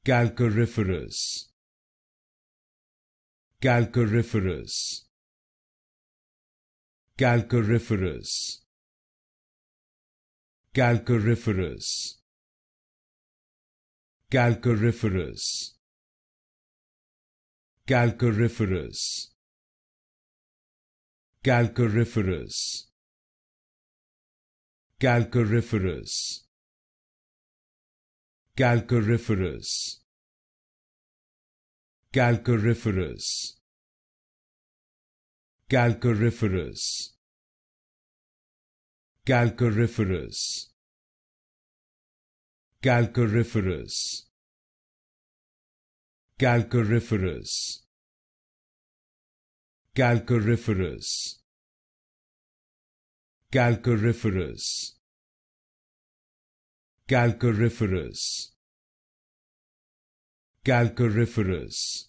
Calcariferous, Calcariferous, Calcariferous, Calcariferous, Calcariferous, Calcariferous, Calcariferous, Calcariferous, Calcariferous, Calcariferous, Calcariferous, Calcariferous, Calcariferous, Calcariferous, Calcariferous, Calcariferous, Calcariferous, Calcariferous,